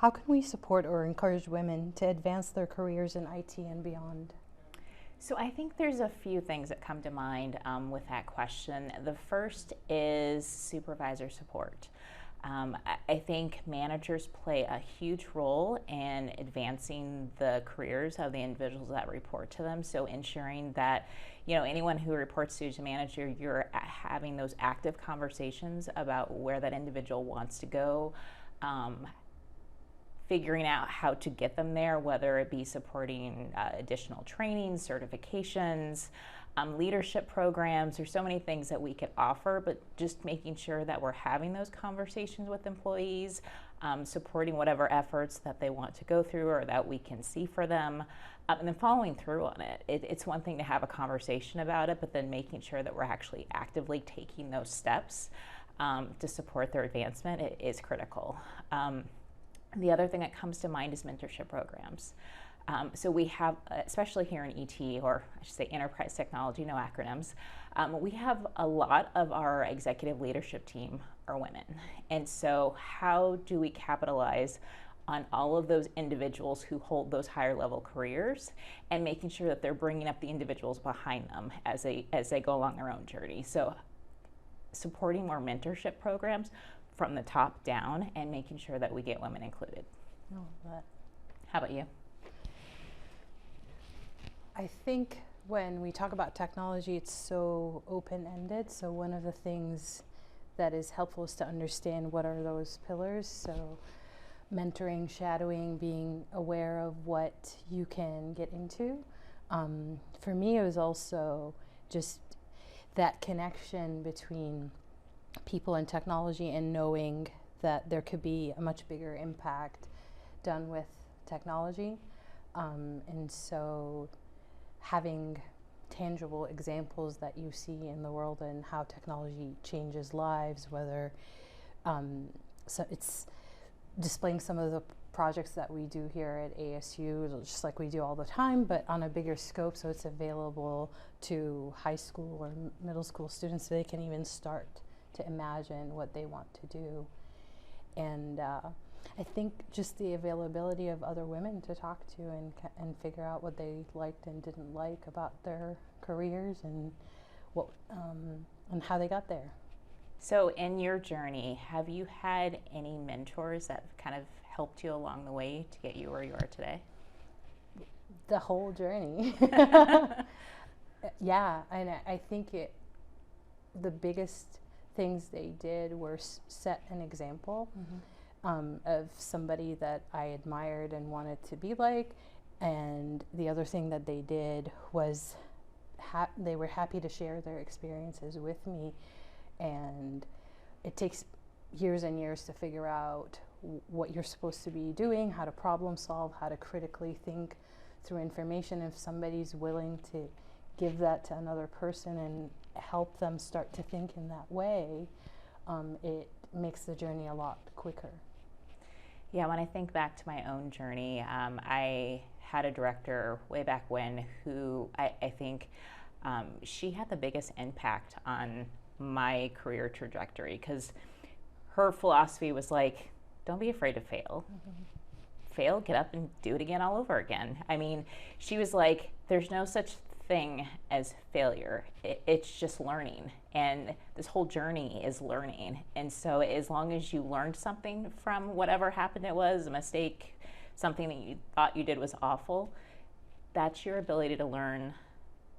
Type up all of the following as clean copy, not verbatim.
how can we support or encourage women to advance their careers in IT and beyond? So I think there's a few things that come to mind with that question. The first is supervisor support. I think managers play a huge role in advancing the careers of the individuals that report to them. So ensuring that, anyone who reports to you as a manager, you're having those active conversations about where that individual wants to go, figuring out how to get them there, whether it be supporting additional training, certifications, leadership programs. There's so many things that we could offer, but just making sure that we're having those conversations with employees, supporting whatever efforts that they want to go through or that we can see for them, and then following through on it. It's one thing to have a conversation about it, but then making sure that we're actually actively taking those steps to support their advancement is critical. The other thing that comes to mind is mentorship programs. So we have, especially here in ET, or I should say enterprise technology, no acronyms, we have a lot of our executive leadership team are women. And so how do we capitalize on all of those individuals who hold those higher level careers and making sure that they're bringing up the individuals behind them as they go along their own journey? So supporting more mentorship programs from the top down and making sure that we get women included. Oh, that. How about you? I think when we talk about technology, it's so open-ended. So one of the things that is helpful is to understand what are those pillars. So mentoring, shadowing, being aware of what you can get into. For me, it was also just that connection between people and technology and knowing that there could be a much bigger impact done with technology. And so having tangible examples that you see in the world and how technology changes lives, whether so it's displaying some of the projects that we do here at ASU, just like we do all the time, but on a bigger scope, so it's available to high school or middle school students so they can even start to imagine what they want to do. And I think just the availability of other women to talk to and figure out what they liked and didn't like about their careers and what and how they got there. So in your journey, have you had any mentors that kind of helped you along the way to get you where you are today? The whole journey. Yeah, and I think the biggest things they did were set an example. Of somebody that I admired and wanted to be like. And the other thing that they did was they were happy to share their experiences with me. And it takes years and years to figure out what you're supposed to be doing, how to problem solve, how to critically think through information. If somebody's willing to give that to another person and help them start to think in that way, it makes the journey a lot quicker. Yeah, when I think back to my own journey, I had a director way back when who I think she had the biggest impact on my career trajectory, because her philosophy was like, don't be afraid to fail. Fail, get up and do it again all over again. I mean, she was like, there's no such thing as failure. It's just learning, and this whole journey is learning. And so as long as you learned something from whatever happened, it was a mistake, something that you thought you did was awful, that's your ability to learn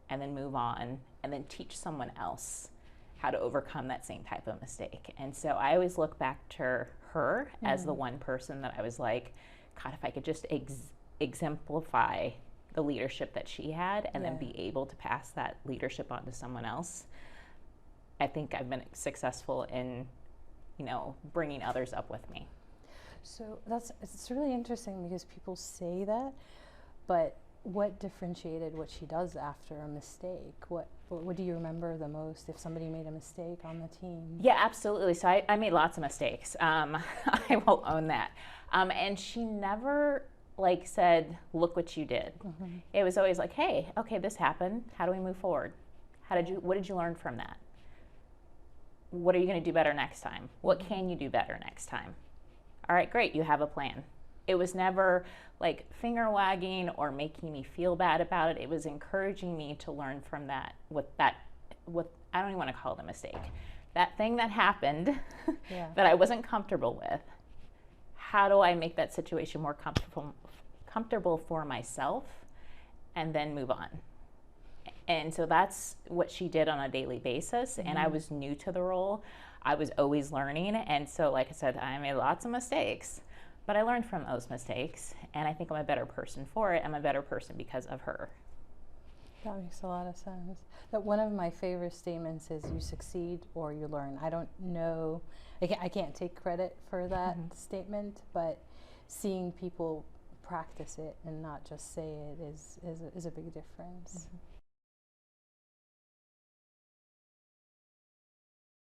and then move on and then teach someone else how to overcome that same type of mistake. And so I always look back to her as the one person that I was like, God, if I could just exemplify the leadership that she had and then be able to pass that leadership on to someone else, I think I've been successful in, bringing others up with me. So it's really interesting because people say that, but what differentiated what she does after a mistake? What do you remember the most if somebody made a mistake on the team? Yeah, absolutely. So I made lots of mistakes. I will own that. And she never said, look what you did. It was always like, hey, okay, this happened. How do we move forward? What did you learn from that? What are you going to do better next time? What can you do better next time? All right, great. You have a plan. it was never like finger wagging or making me feel bad about it. It was encouraging me to learn from that, with I don't even want to call it a mistake. That thing that happened that I wasn't comfortable with. How do I make that situation more comfortable for myself and then move on? And so that's what she did on a daily basis. And I was new to the role. I was always learning. And so, like I said, I made lots of mistakes, but I learned from those mistakes. And I think I'm a better person for it. I'm a better person because of her. That makes a lot of sense. That one of my favorite statements is you succeed or you learn. I don't know, I can't take credit for that statement, but seeing people practice it and not just say it is a big difference.